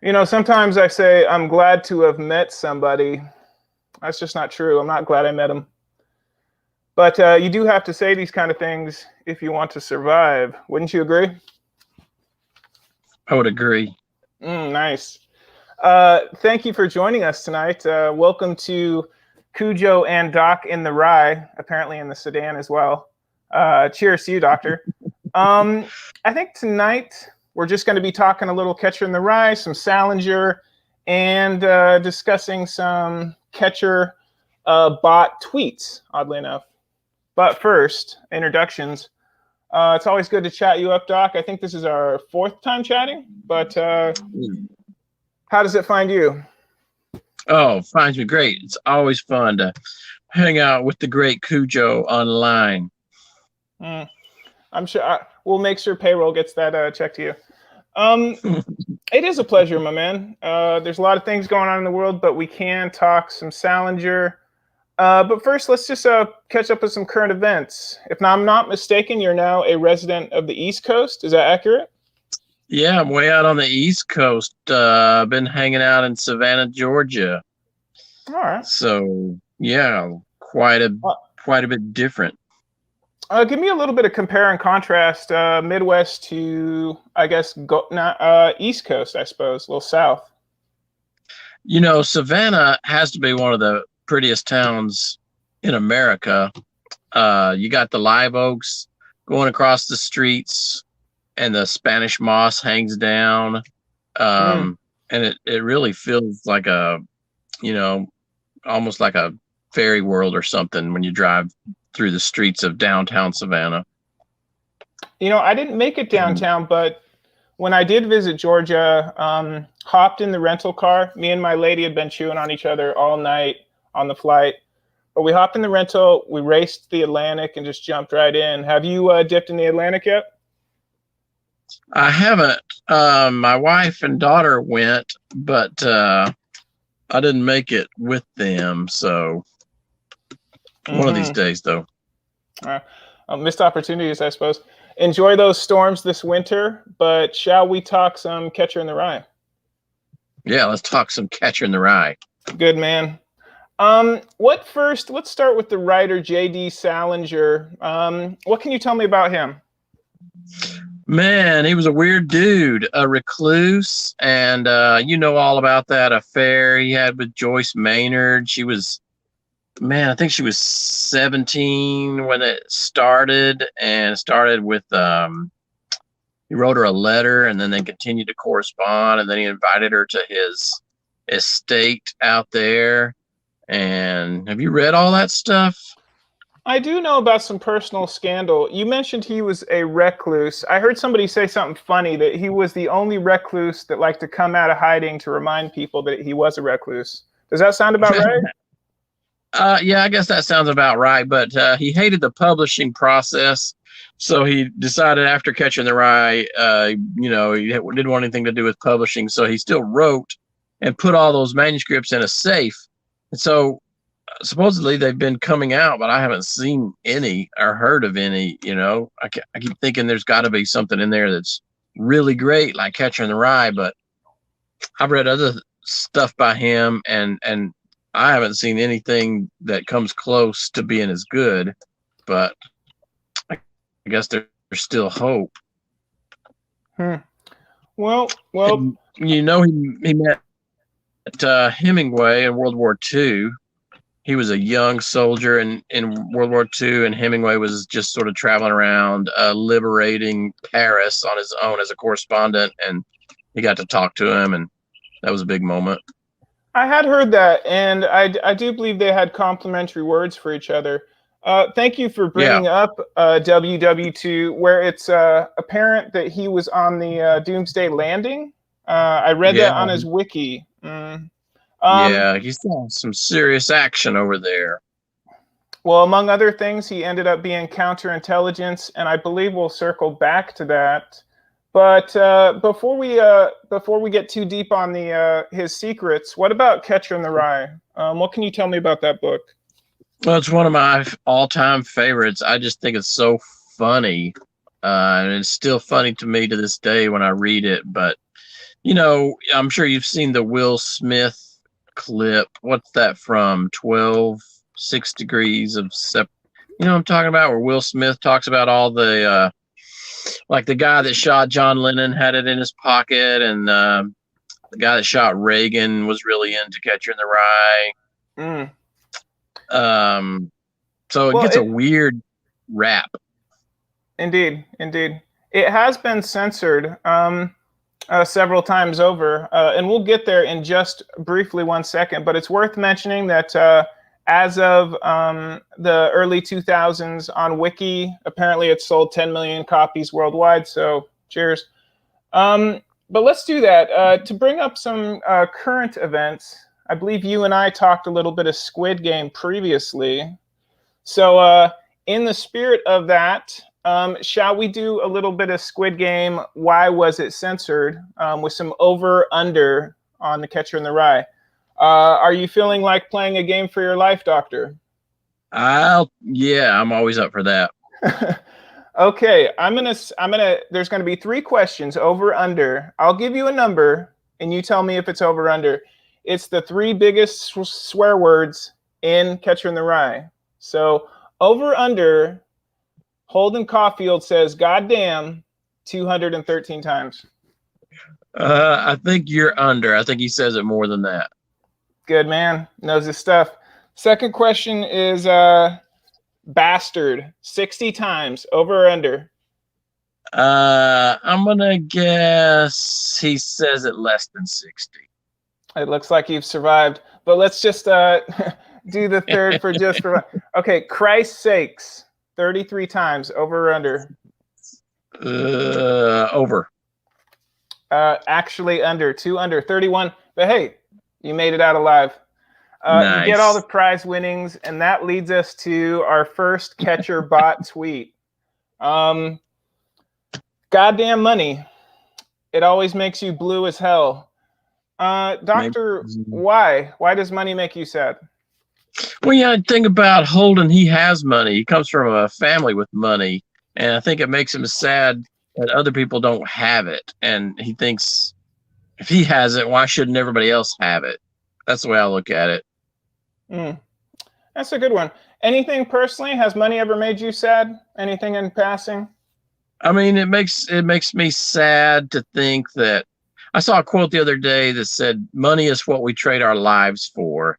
Sometimes I say I'm glad to have met somebody. That's just not true. I'm not glad I met him. But you do have to say these kind of things if you want to survive. Wouldn't you agree? I would agree. Nice. Thank you for joining us tonight. Welcome to Cujo and Doc in the Rye, apparently in the sedan as well. Cheers to you, Doctor. I think tonight we're just going to be talking a little Catcher in the Rye, some Salinger, and discussing some Catcher bot tweets, oddly enough. But first, introductions. It's always good to chat you up, Doc. I think this is our fourth time chatting, but how does it find you? Oh, finds me great. It's always fun to hang out with the great Cujo online. I'm sure we'll make sure payroll gets that check to you. It is a pleasure, my man. There's a lot of things going on in the world, but we can talk some Salinger. But first, let's just catch up with some current events. If I'm not mistaken, you're now a resident of the East Coast. Is that accurate? Yeah, I'm way out on the East Coast. I've been hanging out in Savannah, Georgia. All right. So yeah, quite a bit different. Give me a little bit of compare and contrast, Midwest to, I guess, East Coast, I suppose, a little south. Savannah has to be one of the prettiest towns in America. You got the live oaks going across the streets, and the Spanish moss hangs down, and it really feels like almost like a fairy world or something when you drive through the streets of downtown Savannah. I didn't make it downtown, but when I did visit Georgia, hopped in the rental car. Me and my lady had been chewing on each other all night on the flight. But we hopped in the rental, we raced the Atlantic and just jumped right in. Have you dipped in the Atlantic yet? I haven't. My wife and daughter went, but I didn't make it with them. So one of these days, though. Missed opportunities, I suppose. Enjoy those storms this winter, but shall we talk some Catcher in the Rye? Yeah, let's talk some Catcher in the Rye. Good, man. Let's start with the writer JD Salinger. What can you tell me about him? Man, he was a weird dude, a recluse, and all about that affair he had with Joyce Maynard. I think she was 17 when it started, and it started with he wrote her a letter, and then they continued to correspond, and then he invited her to his estate out there. And have you read all that stuff? I do know about some personal scandal. You mentioned he was a recluse. I heard somebody say something funny, that he was the only recluse that liked to come out of hiding to remind people that he was a recluse. Does that sound about right? Yeah, I guess that sounds about right. But he hated the publishing process, so he decided after Catcher in the Rye, he didn't want anything to do with publishing. So he still wrote and put all those manuscripts in a safe. And so supposedly they've been coming out, but I haven't seen any or heard of any. I keep thinking there's got to be something in there that's really great, like Catcher in the Rye. But I've read other stuff by him, and I haven't seen anything that comes close to being as good. But I guess there's still hope. Well, and, he met Hemingway in World War II. He was a young soldier in World War II, and Hemingway was just sort of traveling around liberating Paris on his own as a correspondent, and he got to talk to him, and that was a big moment. I had heard that, and I do believe they had complimentary words for each other. Thank you for bringing up WW2, where it's apparent that he was on the Doomsday Landing. I read that on his wiki. He saw some serious action over there. Well, among other things, he ended up being counterintelligence, and I believe we'll circle back to that. But before we get too deep on his secrets, what about Catcher in the Rye? What can you tell me about that book? Well, it's one of my all-time favorites. I just think it's so funny. And it's still funny to me to this day when I read it. But I'm sure you've seen the Will Smith clip. What's that from? 6 degrees of You know what I'm talking about? Where Will Smith talks about all the like the guy that shot John Lennon had it in his pocket, and the guy that shot Reagan was really into Catcher in the Rye. So it gets a weird rap. Indeed. It has been censored several times over, and we'll get there in just briefly 1 second. But it's worth mentioning that as of the early 2000s on Wiki, apparently it's sold 10 million copies worldwide. So cheers. But let's do that. To bring up some current events, I believe you and I talked a little bit of Squid Game previously. So in the spirit of that, shall we do a little bit of Squid Game? Why was it censored? With some over/under on the Catcher in the Rye. Are you feeling like playing a game for your life, Doctor? Yeah, I'm always up for that. Okay, there's gonna be 3 questions, over/under. I'll give you a number, and you tell me if it's over/under. It's the 3 biggest swear words in Catcher in the Rye. So over/under. Holden Caulfield says "goddamn" 213 times. I think you're under. I think he says it more than that. Good man, knows his stuff. Second question is bastard 60 times, over or under? I'm gonna guess he says it less than 60. It looks like you've survived, but let's just do the third for just for. Okay, Christ's sakes 33 times, over or under? Over. Actually under, 2 under, 31. But hey, you made it out alive. Nice. You get all the prize winnings, and that leads us to our first catcher bot tweet. Goddamn money. It always makes you blue as hell. Doctor, why? Why does money make you sad? Well, yeah, think about Holden. He has money. He comes from a family with money. And I think it makes him sad that other people don't have it. And he thinks if he has it, why shouldn't everybody else have it? That's the way I look at it. That's a good one. Anything personally? Has money ever made you sad? Anything in passing? I mean, it makes me sad to think that I saw a quote the other day that said, money is what we trade our lives for.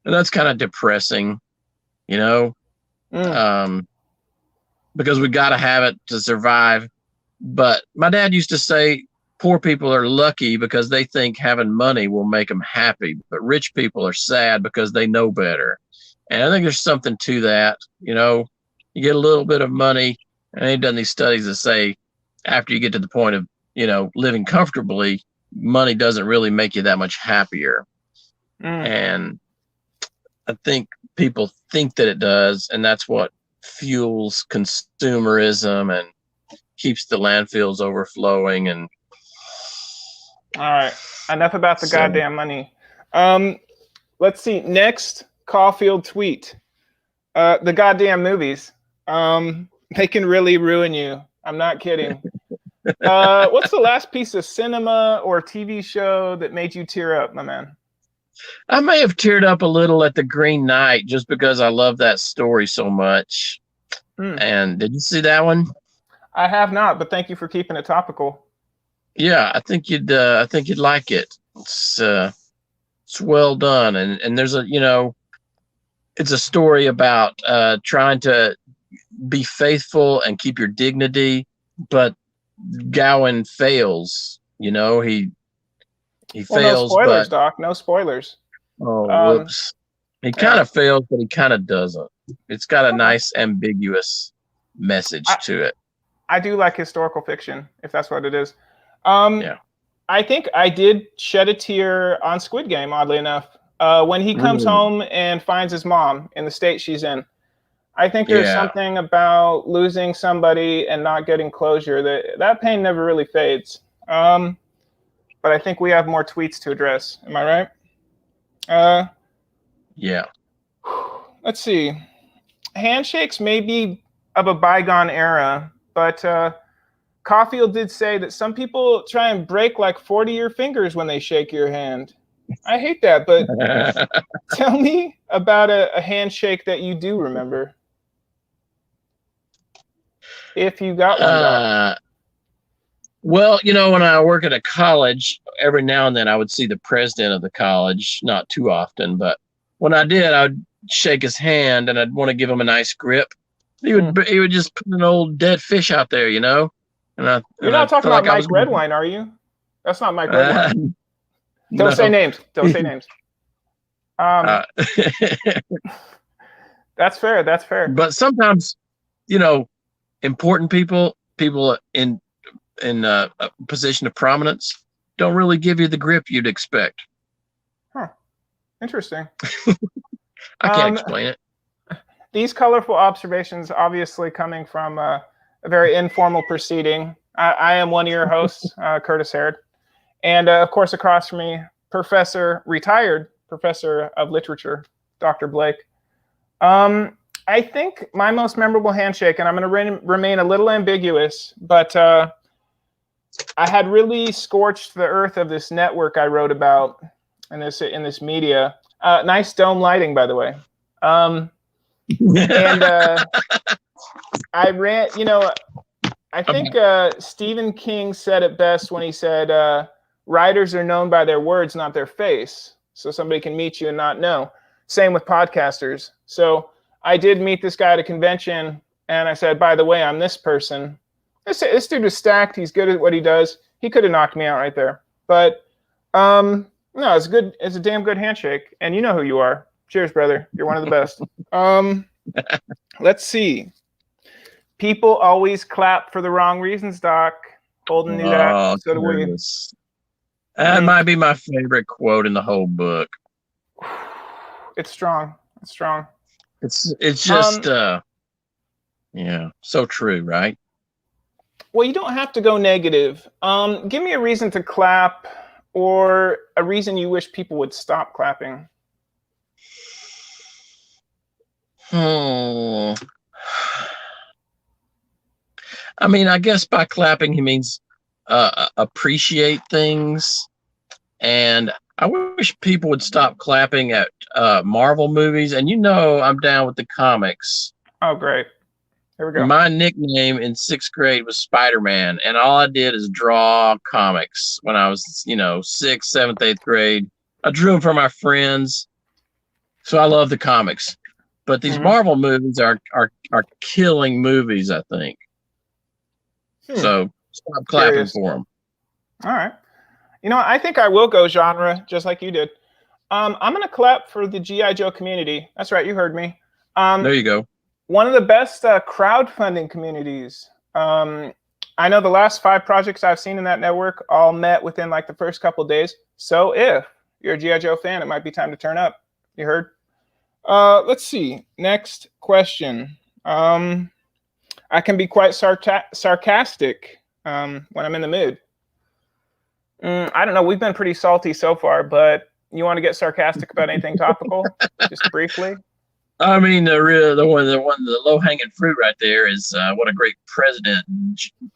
And that's kind of depressing, because we got to have it to survive. But my dad used to say, poor people are lucky because they think having money will make them happy. But rich people are sad because they know better. And I think there's something to that. You get a little bit of money, and they've done these studies that say after you get to the point of, living comfortably, money doesn't really make you that much happier. And I think people think that it does, and that's what fuels consumerism and keeps the landfills overflowing. And all right, enough about the goddamn money. Let's see. Next Caulfield tweet. The goddamn movies. They can really ruin you. I'm not kidding. What's the last piece of cinema or TV show that made you tear up, my man? I may have teared up a little at The Green Knight just because I love that story so much. And did you see that one? I have not, but thank you for keeping it topical. Yeah, I think you'd like it. It's well done, and there's it's a story about trying to be faithful and keep your dignity, but Gowan fails. He fails. No spoilers, Doc. No spoilers. Oh, whoops. He kind of fails, but he kind of doesn't. It's got a nice ambiguous message to it. I do like historical fiction, if that's what it is. Yeah. I think I did shed a tear on Squid Game, oddly enough, when he comes home and finds his mom in the state she's in. I think there's something about losing somebody and not getting closure that pain never really fades. But I think we have more tweets to address. Am I right? Yeah. Let's see. Handshakes may be of a bygone era, but Caulfield did say that some people try and break like 40 of your fingers when they shake your hand. I hate that, but tell me about a handshake that you do remember. If you got one, Doc. Well, when I work at a college, every now and then I would see the president of the college, not too often, but when I did, I would shake his hand and I'd want to give him a nice grip. He would just put an old dead fish out there, And you're not talking about Mike Redwine, are you? That's not Mike Redwine. Don't say names. Don't say names. That's fair. That's fair. But sometimes, important people in a position of prominence don't really give you the grip you'd expect. Huh. Interesting. I can't explain it. These colorful observations obviously coming from a very informal proceeding. I am one of your hosts, Curtis Harrod. And of course, across from me, retired professor of literature, Dr. Blake. I think my most memorable handshake, and I'm going to remain a little ambiguous, but I had really scorched the earth of this network I wrote about in this media. Nice dome lighting, by the way. And I ran, I think Stephen King said it best when he said, writers are known by their words, not their face. So somebody can meet you and not know. Same with podcasters. So I did meet this guy at a convention, and I said, by the way, I'm this person. This dude was stacked. He's good at what he does. He could have knocked me out right there. But no, it's good. It's a damn good handshake. And you know who you are. Cheers, brother. You're one of the best. Let's see. People always clap for the wrong reasons, Doc. Holden knew that. So do we. That might be my favorite quote in the whole book. It's strong. It's strong. It's just so true, right? Well, you don't have to go negative. Give me a reason to clap, or a reason you wish people would stop clapping. I mean, I guess by clapping he means appreciate things, and I wish people would stop clapping at Marvel movies. And I'm down with the comics. Oh, great. Here we go. My nickname in 6th grade was Spider-Man, and all I did is draw comics when I was, 6th, 7th, 8th grade. I drew them for my friends, so I love the comics. But these Marvel movies are killing movies, I think. So stop clapping for them. All right. I think I will go genre, just like you did. I'm going to clap for the G.I. Joe community. That's right. You heard me. There you go. One of the best crowdfunding communities. I know the last 5 projects I've seen in that network all met within like the first couple of days. So if you're a G.I. Joe fan, it might be time to turn up. You heard? Let's see. Next question. I can be quite sarcastic when I'm in the mood. I don't know. We've been pretty salty so far, but you want to get sarcastic about anything topical? Just briefly. I mean, the low-hanging fruit right there is what a great president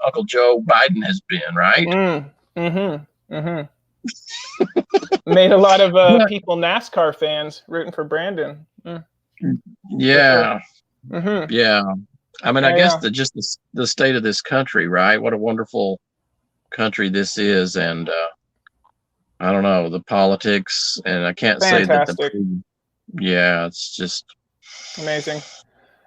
Uncle Joe Biden has been, right? Made a lot of people NASCAR fans rooting for Brandon. Yeah. Yeah. I mean, I guess the state of this country, right? What a wonderful country this is, and I don't know, the politics, and I can't say that it's just amazing.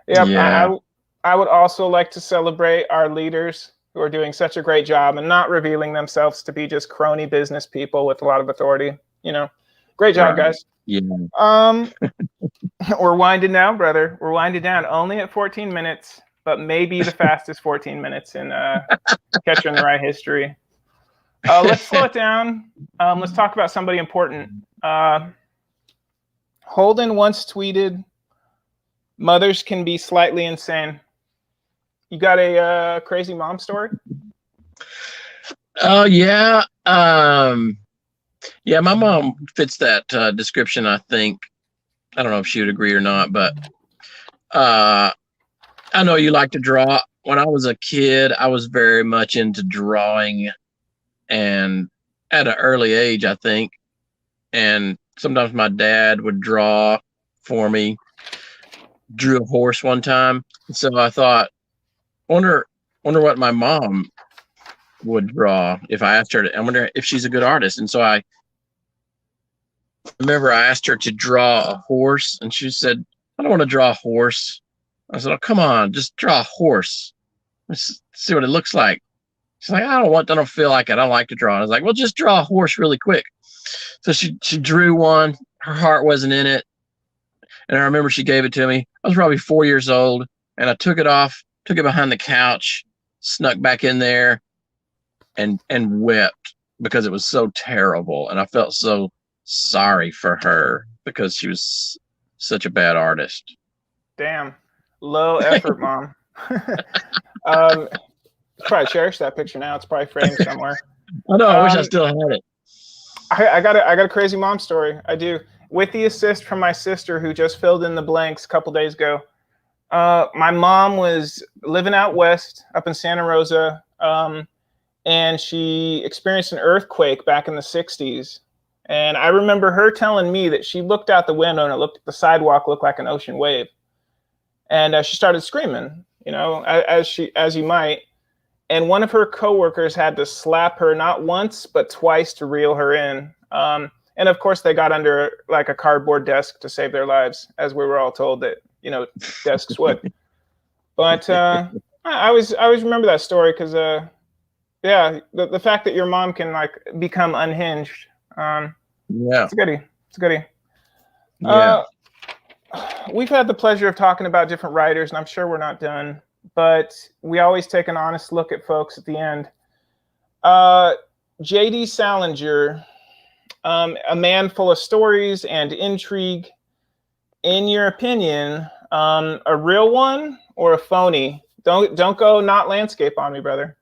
Yeah. I would also like to celebrate our leaders who are doing such a great job and not revealing themselves to be just crony business people with a lot of authority. Great job, guys. Yeah. We're winding down, brother. We're winding down only at 14 minutes, but maybe the fastest 14 minutes in Catcher in the Rye history. Let's slow it down. Let's talk about somebody important. Holden once tweeted, "Mothers can be slightly insane." You got a crazy mom story? Oh, yeah. Yeah, my mom fits that description, I think. I don't know if she would agree or not, but I know you like to draw. when I was a kid, I was very much into drawing, and at an early age, I think. And sometimes my dad would draw for me. Drew a horse one time, so I thought, wonder what my mom would draw if I asked her to. I wonder if she's a good artist. And so I remember I asked her to draw a horse, and she said, "I don't want to draw a horse." I said, "Oh, come on, just draw a horse. Let's see what it looks like." She's like, I don't feel like it. I don't like to draw. I was like, well, just draw a horse really quick. So she drew one. Her heart wasn't in it. And I remember she gave it to me. I was probably 4 years old, and I took it off, took it behind the couch, snuck back in there, and wept because it was so terrible. And I felt so sorry for her because she was such a bad artist. Damn. Low effort, mom. Probably cherish that picture now. It's probably framed somewhere. I know. I wish I still had it. I got a crazy mom story. I do. With the assist from my sister, who just filled in the blanks a couple days ago. My mom was living out west, up in Santa Rosa, and she experienced an earthquake back in the 60s. And I remember her telling me that she looked out the window and it looked, the sidewalk looked like an ocean wave. And she started screaming, you know, as you might. And one of her coworkers had to slap her not once, but twice to reel her in. And of course, they got under like a cardboard desk to save their lives, as we were all told that, you know, desks would. But I always remember that story because, yeah, the fact that your mom can like become unhinged. Yeah, it's a goodie. It's a goodie. Yeah. We've had the pleasure of talking about different writers, and I'm sure we're not done. But we always take an honest look at folks at the end. JD Salinger, a man full of stories and intrigue. In your opinion, a real one or a phony? Don't go not landscape on me, brother.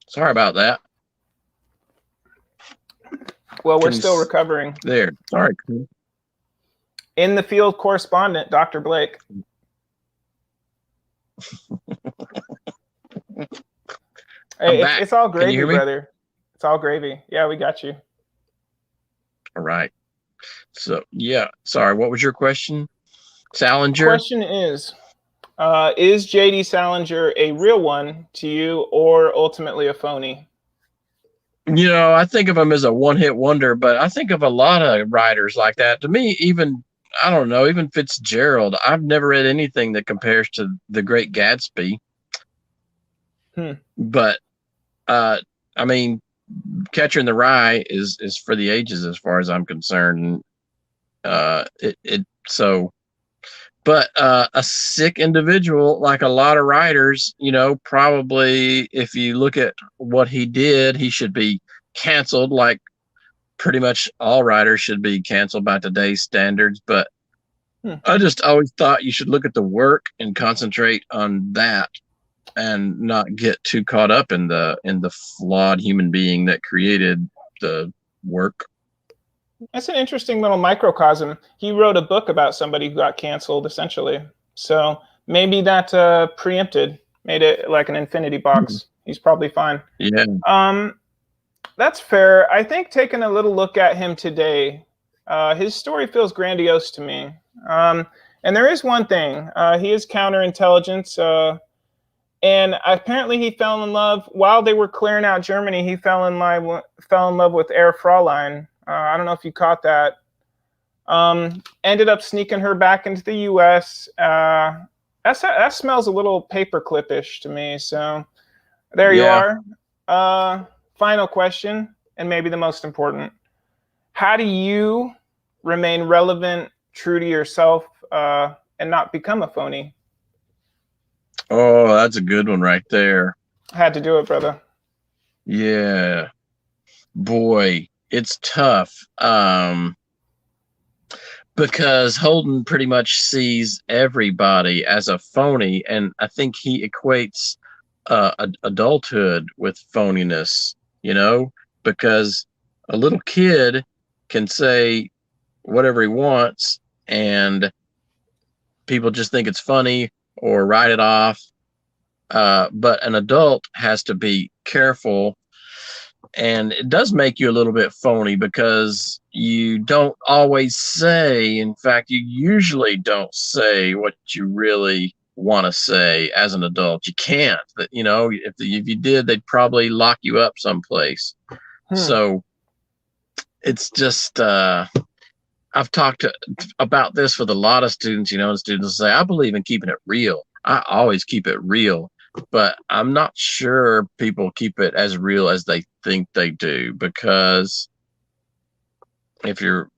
Sorry about that. Well, we're still recovering. There. Sorry. In the field correspondent, Dr. Blake. Hey, it's all gravy, brother. It's all gravy. Yeah, we got you. All right. So, yeah. Sorry, what was your question? Salinger? Question is JD Salinger a real one to you or ultimately a phony? You know, I think of him as a one-hit wonder, but I think of a lot of writers like that. To me, even, I don't know, even Fitzgerald, I've never read anything that compares to The Great Gatsby. But, I mean, Catcher in the Rye is for the ages as far as I'm concerned. But a sick individual, like a lot of writers, you know, probably if you look at what he did, he should be canceled. Like pretty much all writers should be canceled by today's standards. But I just always thought you should look at the work and concentrate on that and not get too caught up in the flawed human being that created the work. That's an interesting little microcosm. He wrote a book about somebody who got canceled, essentially. So maybe that preempted, made it like an infinity box. He's probably fine. Yeah. That's fair. I think taking a little look at him today, his story feels grandiose to me. And there is one thing. He is counterintelligence. And apparently he fell in love, while they were clearing out Germany, he fell in love with Air Fraulein. I don't know if you caught that. Ended up sneaking her back into the U.S. That smells a little paperclip-ish to me. So there you are. Final question, and maybe the most important. How do you remain relevant, true to yourself, and not become a phony? Oh, that's a good one right there. Had to do it, brother. Yeah. Boy. It's tough because Holden pretty much sees everybody as a phony, and I think he equates adulthood with phoniness, you know, because a little kid can say whatever he wants, and people just think it's funny or write it off. But an adult has to be careful, and it does make you a little bit phony because you don't always say, in fact, you usually don't say what you really want to say as an adult. You can't. You know, if you did, they'd probably lock you up someplace. So it's just, I've talked about this with a lot of students, you know, and students say, I believe in keeping it real. I always keep it real, but I'm not sure people keep it as real as they think they do, because if your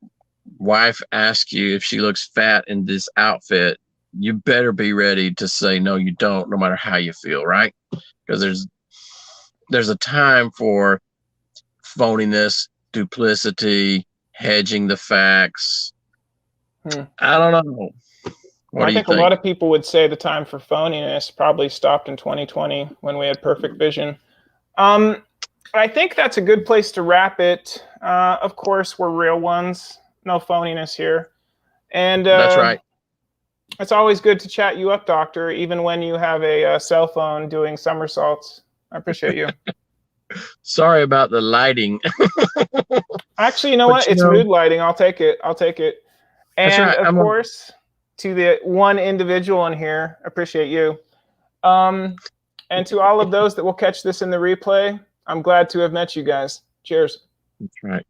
wife asks you if she looks fat in this outfit, you better be ready to say, no, you don't, no matter how you feel, right? Because there's a time for phoniness, duplicity, hedging the facts. I don't know. What I do you think a think? lot of people would say the time for phoniness probably stopped in 2020 when we had perfect vision. I think that's a good place to wrap it. Of course, we're real ones. No phoniness here. And That's right. It's always good to chat you up, Doctor, even when you have a cell phone doing somersaults. I appreciate you. Sorry about the lighting. Actually, you know what? It's mood lighting. I'll take it. I'll take it. And right. of course, to the one individual in here, appreciate you. And to all of those that will catch this in the replay, I'm glad to have met you guys. Cheers. That's right.